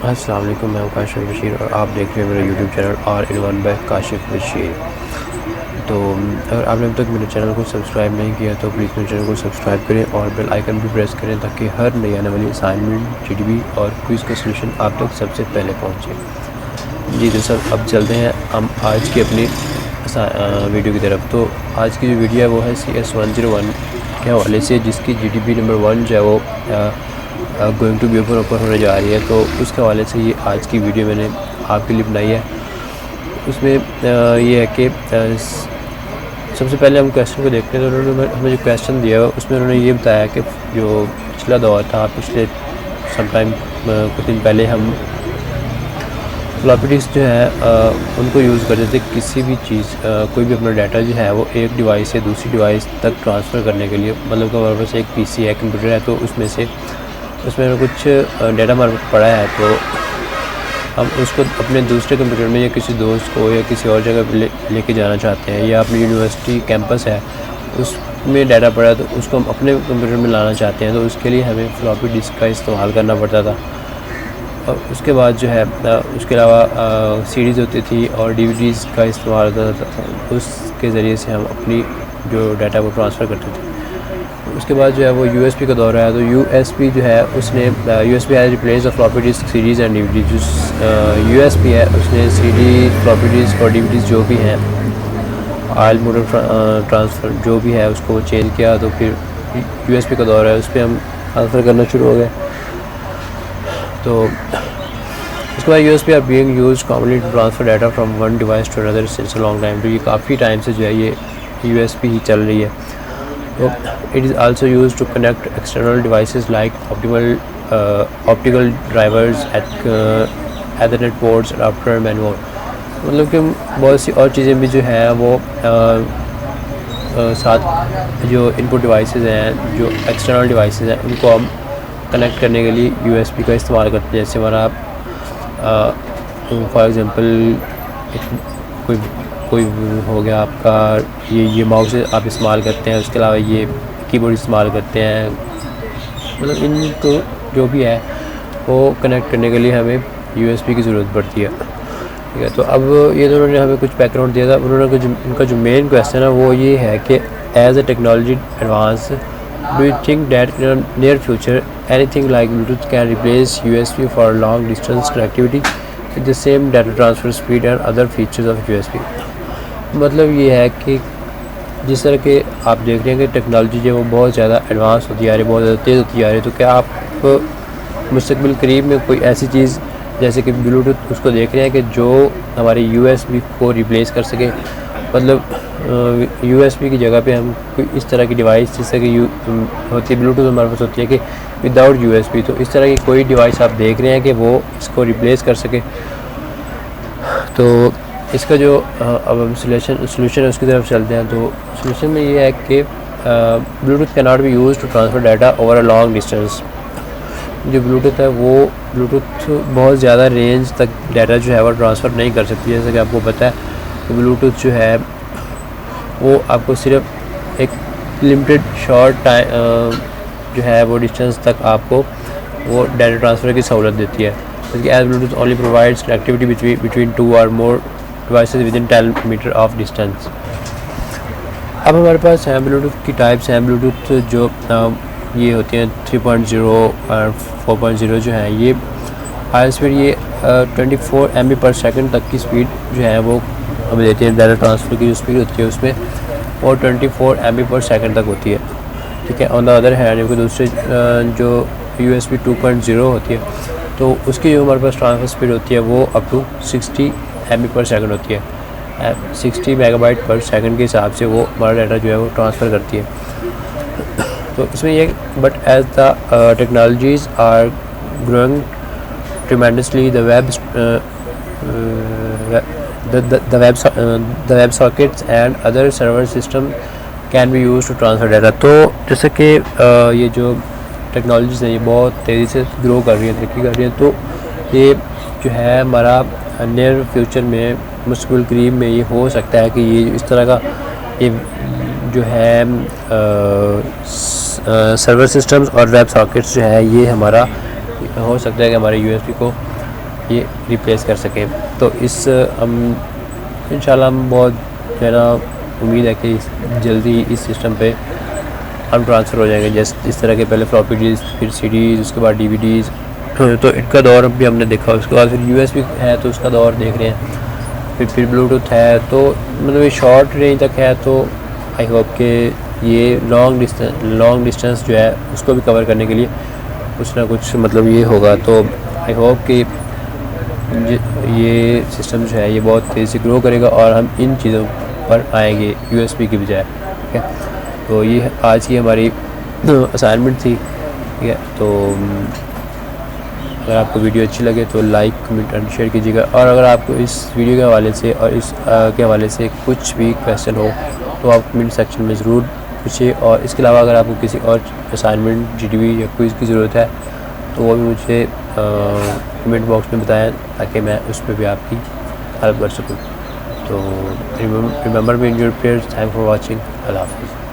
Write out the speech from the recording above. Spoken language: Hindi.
अस्सलाम वालेकुम, मैं हूं काशिफ बशीर और आप देख रहे हैं मेरा यूट्यूब चैनल और in one by Kashif Bashir. तो अगर आपने अब तक मेरे चैनल को सब्सक्राइब नहीं किया तो प्लीज़ मेरे चैनल को सब्सक्राइब करें और बेल आइकन भी प्रेस करें ताकि हर नई आने वाली असाइनमेंट, जीडीबी और क्विज़ का सलूशन आप तक सबसे पहले पहुँचे। जी तो सर, अब चलते हैं हम आज की अपनी वीडियो की तरफ। तो आज की जो वीडियो है वो है CS101 के हवाले से, जिसकी जीडीबी नंबर 1 जो है वो गोइंग टू बी ऊपर होने जा रही है। तो उसके हवाले से ये आज की वीडियो मैंने आपके लिए बनाई है। उसमें ये है कि सबसे पहले हम क्वेश्चन को देखते हैं। तो उन्होंने हमें जो क्वेश्चन दिया है उसमें उन्होंने ये बताया कि जो पिछला दौर था, पिछले समटाइम कुछ दिन पहले हम फ्लॉपी डिस्क जो है उनको यूज़ करते थे किसी भी चीज़, कोई भी अपना डाटा जो है वो एक डिवाइस से दूसरी डिवाइस तक ट्रांसफ़र करने के लिए। मतलब कि हमारे पास एक पीसी है, कंप्यूटर है, तो उसमें कुछ डाटा हमारे पास पड़ा है, तो हम उसको अपने दूसरे कंप्यूटर में या किसी दोस्त को या किसी और जगह लेके जाना चाहते हैं, या अपनी यूनिवर्सिटी कैंपस है उसमें डाटा पड़ा है तो उसको हम अपने कंप्यूटर में लाना चाहते हैं। तो उसके लिए हमें फ्लॉपी डिस्क का इस्तेमाल करना पड़ता था। और उसके बाद जो है उसके अलावा सीडीज़ होती थी और डीवीडीज़ का इस्तेमाल होता था, उसके ज़रिए से हम अपनी जो डाटा को ट्रांसफ़र करते थे। उसके बाद जो है वो यूएसबी का दौर है। तो यूएसबी जो है उसने USB has replace the floppy disk, CDs and DVD. जो यूएसबी है उसने सीडी, फ्लॉपी डिस्क और डीवीडीज़ जो भी हैं, आयल मोड ट्रांसफ़र जो भी है उसको चेंज किया। तो फिर यूएसबी का दौर है, उस पर हम ट्रांसफ़र करना शुरू हो गए। तो उसके बाद USB are being used commonly to transfer data from one device to another since a long time. तो ये काफ़ी टाइम से जो है ये यूएसबी ही चल रही है। तो it is also used to connect external devices like optical drivers, Ethernet ports, adapter and more। मतलब कि बहुत सी और चीज़ें भी जो हैं वो साथ जो इनपुट डिवाइसेस हैं, जो एक्सटर्नल डिवाइसेस हैं, उनको हम कनेक्ट करने के लिए यूएसबी का इस्तेमाल करते हैं। जैसे हमारा फॉर एग्ज़ाम्पल कोई हो गया आपका ये माउस आप इस्तेमाल करते हैं, उसके अलावा ये कीबोर्ड इस्तेमाल करते हैं। मतलब इनको जो भी है वो कनेक्ट करने के लिए हमें यूएसबी की ज़रूरत पड़ती है, ठीक है। तो अब ये दोनों ने हमें कुछ बैकग्राउंड दिया था। उन्होंने उनका जो मेन क्वेश्चन है वो ये है कि as a technology advance, do you think that in near future anything like Bluetooth can replace USB for long distance connectivity with the same data transfer speed and other features of USB. मतलब ये है कि जिस तरह के आप देख रहे हैं कि टेक्नोलॉजी जो है वो बहुत ज़्यादा एडवांस होती जा रही है, बहुत ज़्यादा तेज़ होती जा रही है। तो क्या आप मुस्तकबिल करीब में कोई ऐसी चीज़ जैसे कि ब्लूटूथ उसको देख रहे हैं कि जो हमारे यूएसबी को रिप्लेस कर सके? मतलब यूएसबी की जगह पे हम कोई इस तरह की डिवाइस जैसे कि होती है, ब्लूटूथ हमारे पास होती है कि विदाउट यूएसबी, तो इस तरह की कोई डिवाइस आप देख रहे हैं कि वो इसको रिप्लेस कर सके? तो इसका जो अब हम सोल्यूशन है उसकी तरफ चलते हैं। तो सोल्यूशन में ये है कि Bluetooth can not be used to transfer data over a long distance. जो ब्लूटूथ है वो ब्लूटूथ बहुत ज़्यादा रेंज तक डाटा जो है वो ट्रांसफ़र नहीं कर सकती। जैसे कि आपको पता है कि ब्लूटूथ जो है वो आपको सिर्फ एक लिमिटेड शॉर्ट टाइम जो है वो डिस्टेंस तक आपको वो डाटा ट्रांसफ़र की सहूलत देती है। जैसे as Bluetooth only provides connectivity between two और more devices within 10 metre of distance. अब हमारे पास हैं ब्लूटूथ की टाइप्स हैं। ब्लूटूथ जो ये होती हैं 3.0 और 4.0 जो है, ये हाई स्पीड ये 24 MB/s तक की स्पीड जो है वो हमें देती है। डाटा ट्रांसफ़र की जो स्पीड होती है उसमें वो 24 MB/s तक होती है, ठीक है। ऑन द अदर हैंड जबकि दूसरे जो USB 2.0 होती है तो उसकी जो हमारे पास ट्रांसफ़र स्पीड होती है वो अप टू 60 MB/s होती है। 60 MB/s के हिसाब से वो हमारा डाटा जो है वो ट्रांसफ़र करती है। तो इसमें ये but as the technologies are growing tremendously the web sockets and other server system can be use to transfer data. तो जैसे कि ये जो टेक्नोलॉजीज़ हैं ये बहुत तेज़ी से ग्रो कर रही हैं, तरक्की कर रही हैं। तो ये जो है हमारा नियर फ्यूचर में, मुस्तक़बिल करीब में ये हो सकता है कि ये इस तरह का ये जो है सर्वर सिस्टम्स और वेब सॉकेट्स जो है ये हमारा हो सकता है कि हमारे यूएसबी को ये रिप्लेस कर सकें। तो इस हम इंशाल्लाह हम बहुत जो है ना उम्मीद है कि जल्दी इस सिस्टम पे हम ट्रांसफ़र हो जाएंगे। जैसे इस तरह के पहले फ्लॉपी डिस्क, फिर सीडीज़, उसके बाद डीवीडीज़, तो इनका दौर भी हमने देखा। उसके बाद फिर यूएसबी है तो उसका दौर देख रहे हैं। फिर ब्लूटूथ है, तो मतलब ये शॉर्ट रेंज तक है। तो आई होप कि ये लॉन्ग डिस्टेंस जो है उसको भी कवर करने के लिए कुछ ना कुछ मतलब ये होगा। तो आई होप कि ये सिस्टम जो है ये बहुत तेज़ी से ग्रो करेगा और हम इन चीज़ों पर आएंगे यूएसबी की बजाय। ठीक है, तो ये आज की हमारी असाइनमेंट थी। ठीक है, तो अगर आपको वीडियो अच्छी लगे तो लाइक, कमेंट एंड शेयर कीजिएगा। और अगर आपको इस वीडियो के हवाले से और इस के हवाले से कुछ भी क्वेश्चन हो तो आप कमेंट सेक्शन में ज़रूर पूछिए। और इसके अलावा अगर आपको किसी और असाइनमेंट, जीडीवी या क्विज़ की ज़रूरत है तो वो भी मुझे कमेंट बॉक्स में बताएं ताकि मैं उस पर भी आपकी हेल्प कर सकूँ। तो remember me in your prayers. Thank for watching. Allah हाफ़िज़।